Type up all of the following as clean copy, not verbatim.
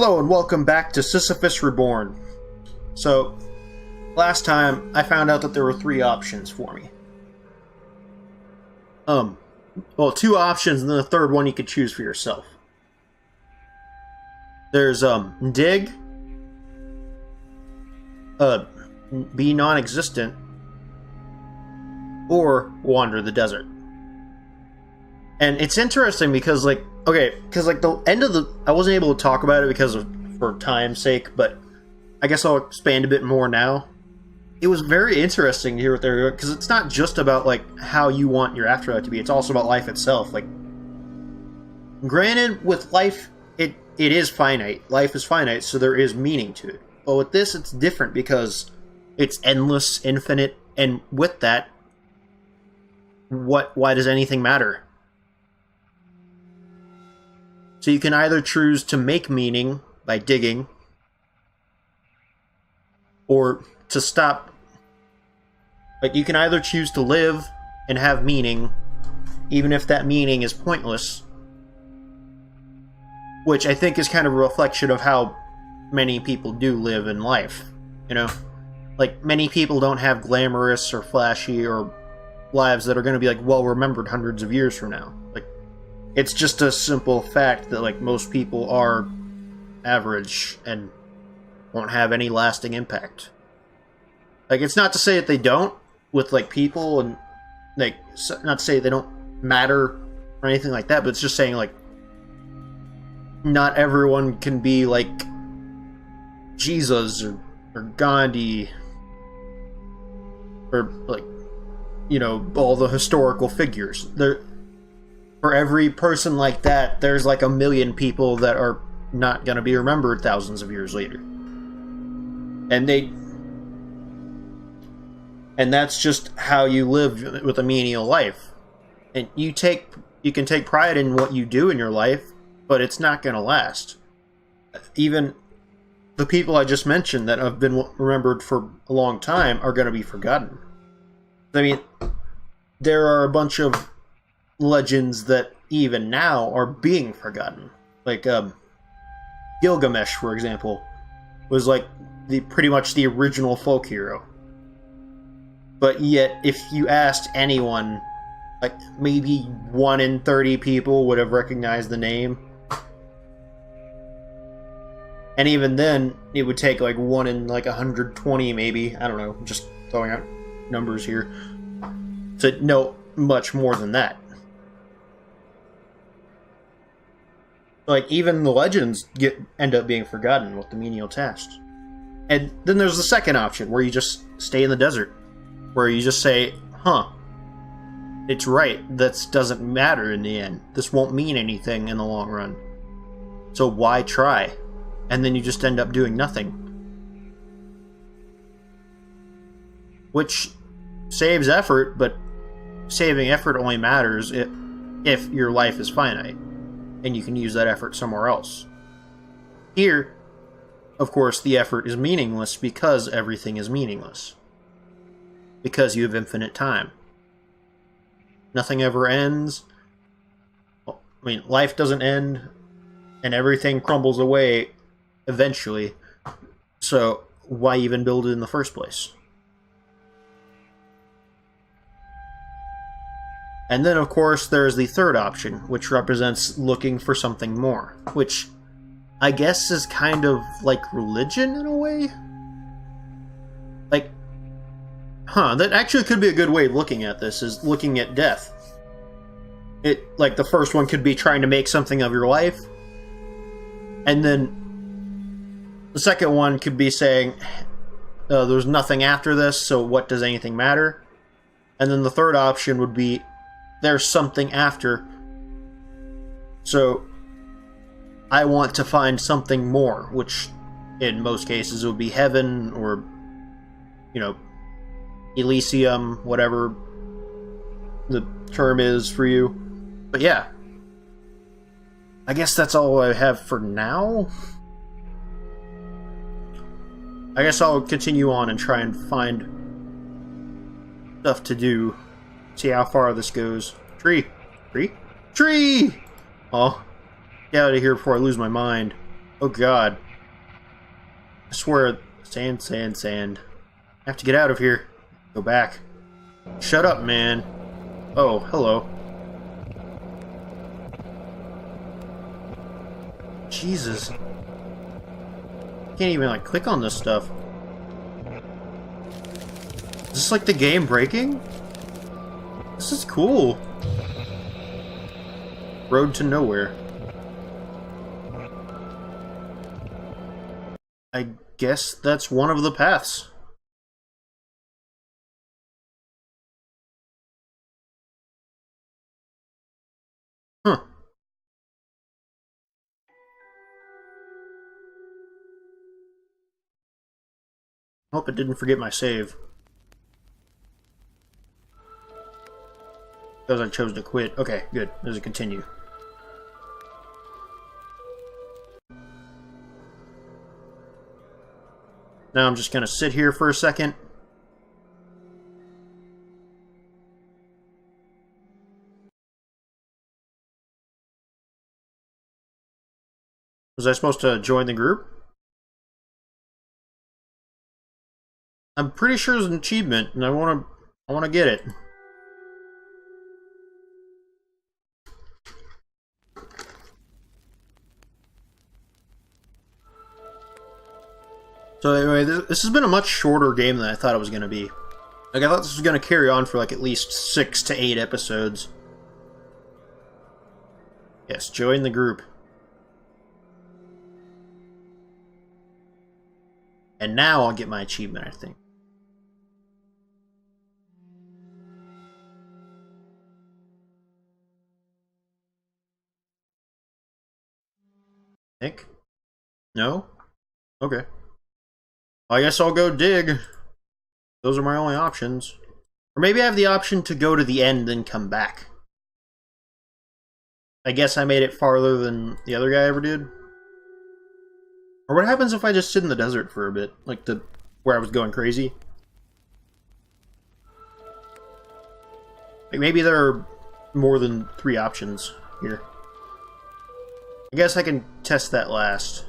Hello and welcome back to Sisyphus Reborn. So, last time I found out that there were three options for me. Well, two options and then the third one you could choose for yourself. There's, dig, be non-existent, or wander the desert. And it's interesting because, the end of the... I wasn't able to talk about it for time's sake, but I guess I'll expand a bit more now. It was very interesting to hear what they're doing, because it's not just about, how you want your afterlife to be, it's also about life itself. Granted, with life, it is finite. Life is finite, so there is meaning to it. But with this, it's different because it's endless, infinite, and with that, why does anything matter? So you can either choose to make meaning by digging, or to stop. You can either choose to live and have meaning, even if that meaning is pointless, which I think is kind of a reflection of how many people do live in life, many people don't have glamorous or flashy or lives that are going to be, well remembered hundreds of years from now. It's just a simple fact that, most people are average and won't have any lasting impact. It's not to say that they don't, with, people, and, not to say they don't matter or anything like that, but it's just saying, not everyone can be, Jesus or Gandhi or, all the historical figures. For every person like that, there's a million people that are not going to be remembered thousands of years later. And that's just how you live with a menial life. And you can take pride in what you do in your life, but it's not going to last. Even the people I just mentioned that have been remembered for a long time are going to be forgotten. I mean, there are a bunch of legends that even now are being forgotten. Gilgamesh, for example, was pretty much the original folk hero. But yet, if you asked anyone, maybe 1 in 30 people would have recognized the name. And even then, it would take 1 in 120 maybe, I don't know, just throwing out numbers here, to know much more than that. Even the legends end up being forgotten with the menial tasks. And then there's the second option, where you just stay in the desert. Where you just say, it's right, that doesn't matter in the end. This won't mean anything in the long run. So why try? And then you just end up doing nothing. Which saves effort, but saving effort only matters if your life is finite. And you can use that effort somewhere else. Here, of course, the effort is meaningless because everything is meaningless. Because you have infinite time. Nothing ever ends. Life doesn't end, and everything crumbles away eventually. So, why even build it in the first place? And then, of course, there's the third option, which represents looking for something more, which I guess is kind of like religion in a way? That actually could be a good way of looking at this, is looking at death. The first one could be trying to make something of your life, and then the second one could be saying, there's nothing after this, so what does anything matter? And then the third option would be, there's something after, so I want to find something more, which in most cases would be heaven or, Elysium, whatever the term is for you. But yeah, I guess that's all I have for now. I guess I'll continue on and try and find stuff to do. See how far this goes. Tree! Oh, get out of here before I lose my mind. Oh god. I swear, sand, sand, sand. I have to get out of here. Go back. Shut up, man. Oh, hello. Jesus. Can't even, like, click on this stuff. Is this like the game breaking? This is cool. Road to nowhere. I guess that's one of the paths. Huh. Hope it didn't forget my save. Because I chose to quit. Okay, good. Does it continue? Now I'm just gonna sit here for a second. Was I supposed to join the group? I'm pretty sure it's an achievement, and I wanna get it. So anyway, this has been a much shorter game than I thought it was going to be. Like, I thought this was going to carry on for like at least 6 to 8 episodes. Yes, join the group. And now I'll get my achievement, I think. Think? No? Okay. I guess I'll go dig. Those are my only options. Or maybe I have the option to go to the end and come back. I guess I made it farther than the other guy ever did. Or what happens if I just sit in the desert for a bit? Like where I was going crazy? Like maybe there are more than 3 options here. I guess I can test that last.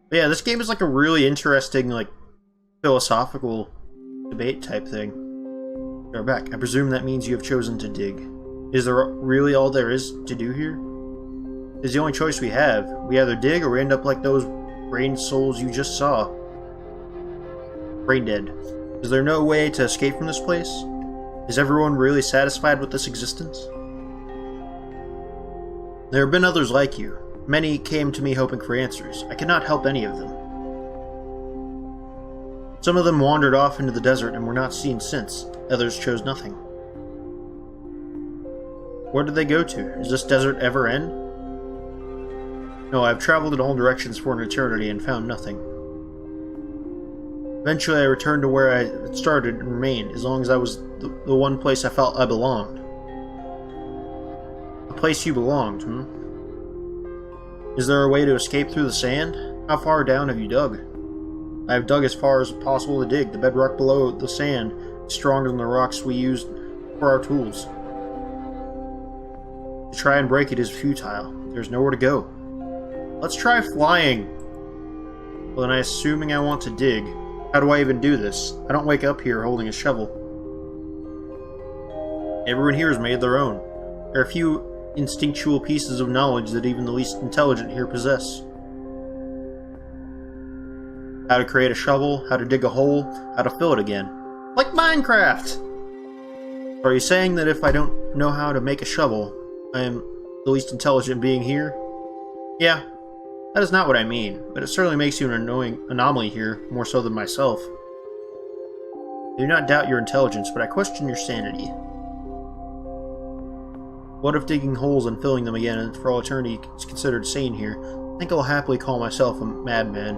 But yeah, this game is like a really interesting, like, philosophical debate type thing. We're back. I presume that means you have chosen to dig. Is there really all there is to do here? It's the only choice we have. We either dig or we end up like those brain souls you just saw. Brain dead. Is there no way to escape from this place? Is everyone really satisfied with this existence? There have been others like you. Many came to me hoping for answers. I cannot help any of them. Some of them wandered off into the desert and were not seen since. Others chose nothing. Where did they go to? Does this desert ever end? No, I've traveled in all directions for an eternity and found nothing. Eventually I returned to where I had started and remained, as long as I was the one place I felt I belonged. The place you belonged, Is there a way to escape through the sand? How far down have you dug? I have dug as far as possible to dig. The bedrock below the sand is stronger than the rocks we used for our tools. To try and break it is futile. There's nowhere to go. Let's try flying. Well, then I'm assuming I want to dig. How do I even do this? I don't wake up here holding a shovel. Everyone here has made their own. There are a few instinctual pieces of knowledge that even the least intelligent here possess. How to create a shovel, how to dig a hole, how to fill it again. Like Minecraft! Are you saying that if I don't know how to make a shovel, I am the least intelligent being here? Yeah, that is not what I mean, but it certainly makes you an annoying anomaly here, more so than myself. I do not doubt your intelligence, but I question your sanity. What if digging holes and filling them again and for all eternity is considered sane here? I think I'll happily call myself a madman.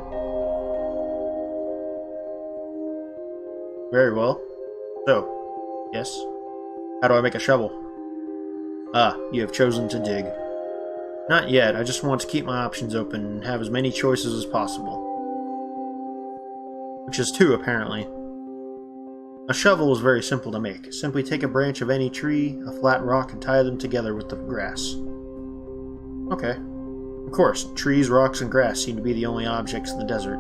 Very well. So, yes. How do I make a shovel? Ah, you have chosen to dig. Not yet, I just want to keep my options open and have as many choices as possible. Which is 2, apparently. A shovel is very simple to make. Simply take a branch of any tree, a flat rock, and tie them together with the grass. Okay. Of course, trees, rocks, and grass seem to be the only objects in the desert.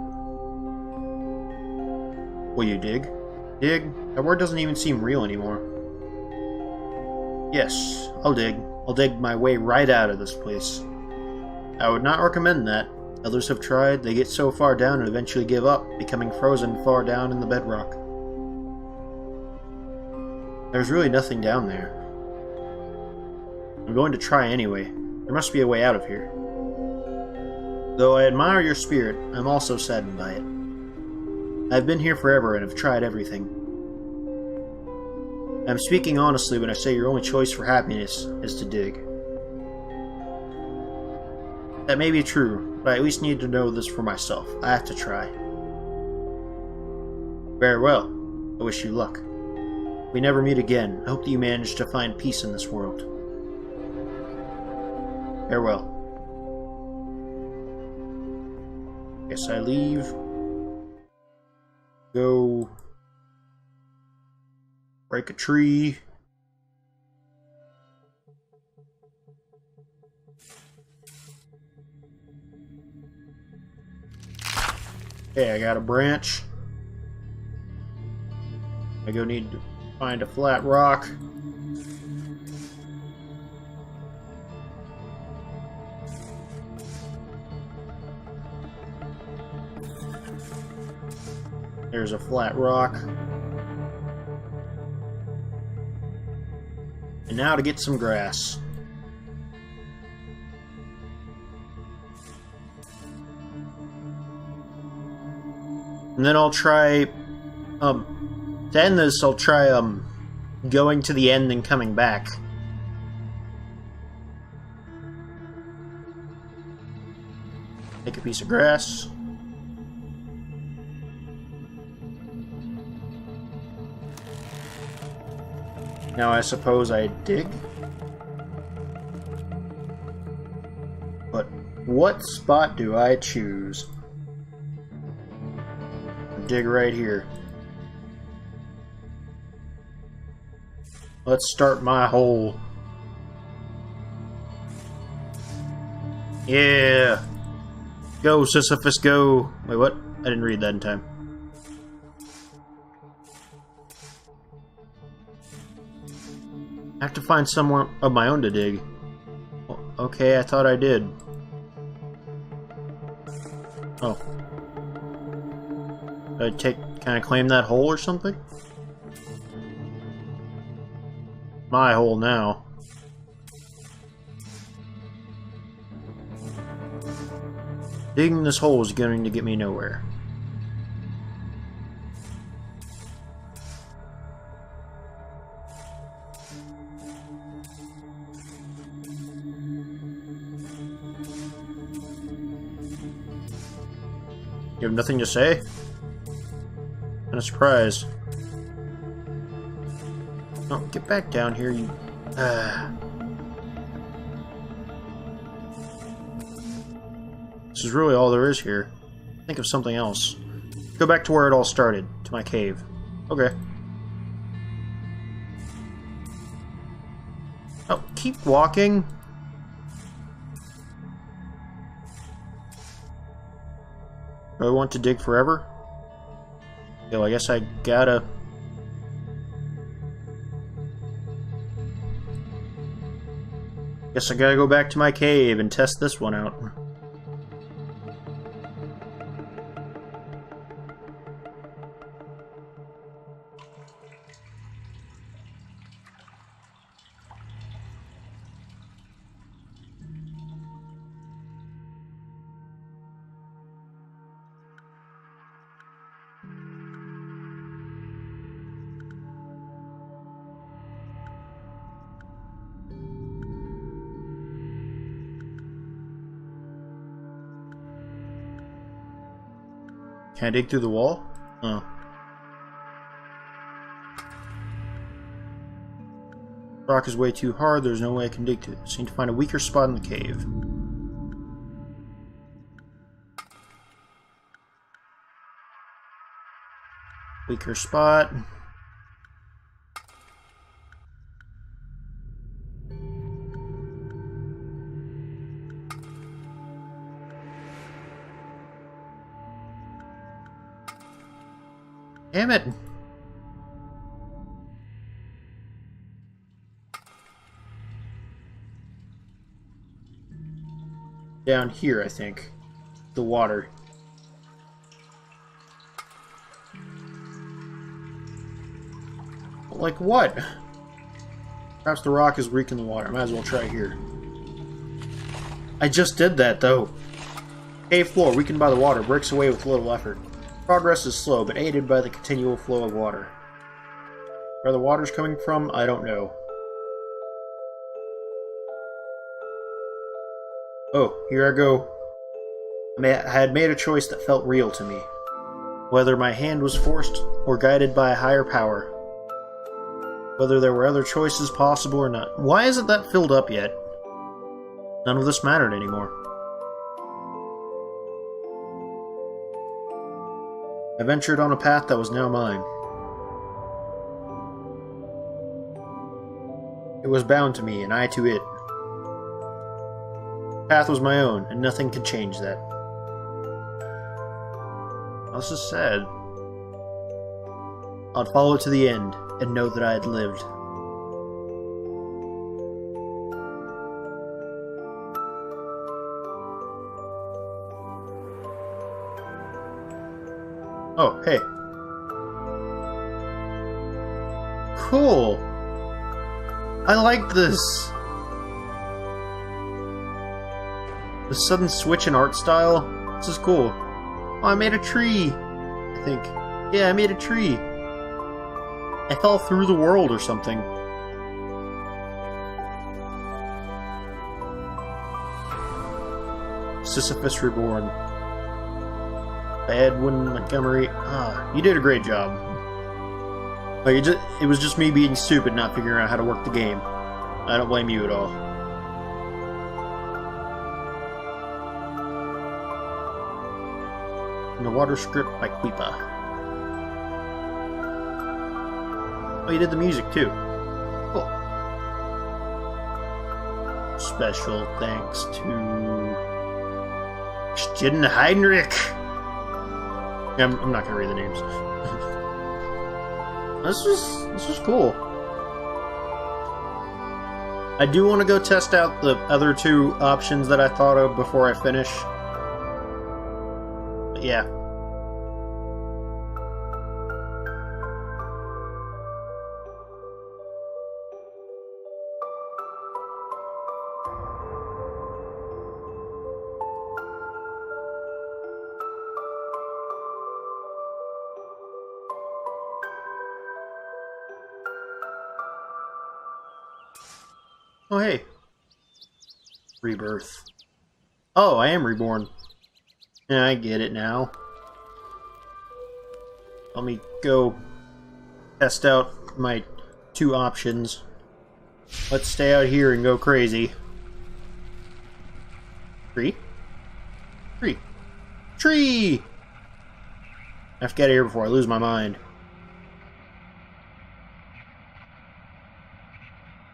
Will you dig? Dig? That word doesn't even seem real anymore. Yes, I'll dig. I'll dig my way right out of this place. I would not recommend that. Others have tried, they get so far down and eventually give up, becoming frozen far down in the bedrock. There's really nothing down there. I'm going to try anyway. There must be a way out of here. Though I admire your spirit, I'm also saddened by it. I've been here forever and have tried everything. I'm speaking honestly when I say your only choice for happiness is to dig. That may be true, but I at least need to know this for myself. I have to try. Very well. I wish you luck. If we never meet again, I hope that you manage to find peace in this world. Farewell. Guess I leave. Go break a tree. Okay, I got a branch. I go need to find a flat rock. There's a flat rock. And now to get some grass. And then I'll try, to end this, I'll try, going to the end and coming back. Take a piece of grass. Now I suppose I dig? But what spot do I choose? Dig right here. Let's start my hole. Yeah! Go, Sisyphus, go! Wait, what? I didn't read that in time. I have to find somewhere of my own to dig. Okay, I thought I did. Oh. Can I claim that hole or something? My hole now. Digging this hole is going to get me nowhere. You have nothing to say? I'm surprised. Oh, get back down here, you... This is really all there is here. Think of something else. Go back to where it all started, to my cave. Okay. Oh, keep walking. Do I want to dig forever? Okay, well, I guess I gotta... Guess I gotta go back to my cave and test this one out. Can I dig through the wall? Oh. Rock is way too hard, there's no way I can dig to it. So I need to find a weaker spot in the cave. Weaker spot. Damn it! Down here, I think. The water. Like what? Perhaps the rock is weak in the water. Might as well try here. I just did that, though. Cave floor, weakened by the water, breaks away with little effort. Progress is slow, but aided by the continual flow of water. Where the water's coming from, I don't know. Oh, here I go. I had made a choice that felt real to me. Whether my hand was forced or guided by a higher power. Whether there were other choices possible or not. Why isn't that filled up yet? None of this mattered anymore. I ventured on a path that was now mine. It was bound to me, and I to it. The path was my own, and nothing could change that. This is sad. I'd follow it to the end, and know that I had lived. Oh, hey. Cool. I like this. The sudden switch in art style. This is cool. Oh, I made a tree. I think. Yeah, I made a tree. I fell through the world or something. Sisyphus Reborn. By Edwin Montgomery. Ah, you did a great job. Like, it was just me being stupid, not figuring out how to work the game. I don't blame you at all. And the water script by Quipa. Oh, you did the music too. Cool. Special thanks to Christian Heinrich. Yeah, I'm not gonna read the names. This is cool. I do want to go test out the other two options that I thought of before I finish. But yeah. Oh, hey. Rebirth. Oh, I am reborn. Yeah, I get it now. Let me go test out my two options. Let's stay out here and go crazy. Tree? Tree. Tree! I have to get out of here before I lose my mind.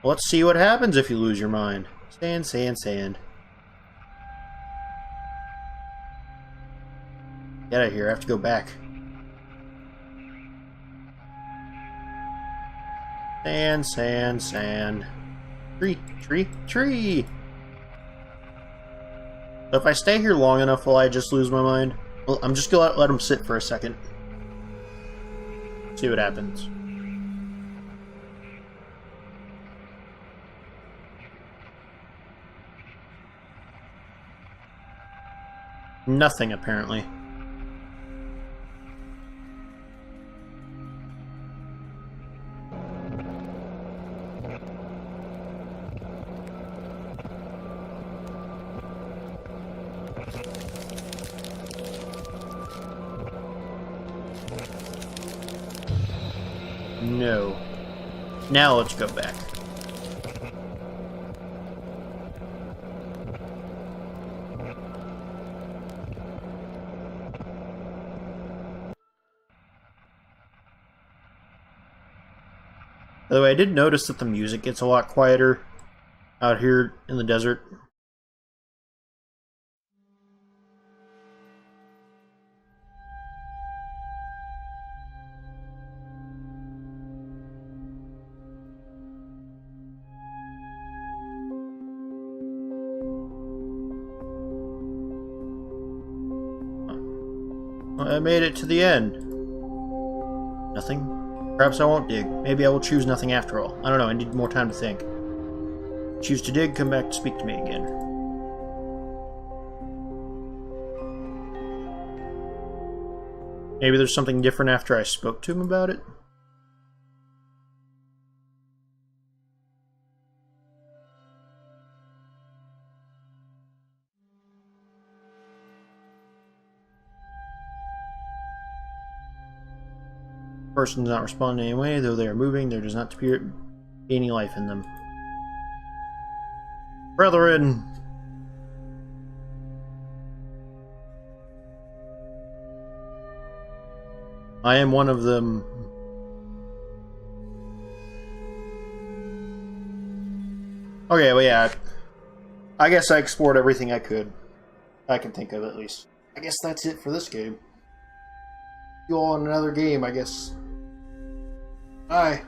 Let's see what happens if you lose your mind. Sand, sand, sand. Get out of here. I have to go back. Sand, sand, sand. Tree, tree, tree! So if I stay here long enough, will I just lose my mind? Well, I'm just gonna let him sit for a second. See what happens. Nothing, apparently. No. Now let's go back. By the way, I did notice that the music gets a lot quieter out here in the desert. I made it to the end. Nothing? Perhaps I won't dig. Maybe I will choose nothing after all. I don't know, I need more time to think. Choose to dig, come back to speak to me again. Maybe there's something different after I spoke to him about it? Person does not respond in any way, though they are moving, there does not appear to be any life in them. Brethren! I am one of them. Okay, well yeah, I guess I explored everything I could. I can think of, at least. I guess that's it for this game. You all in another game, I guess. Bye.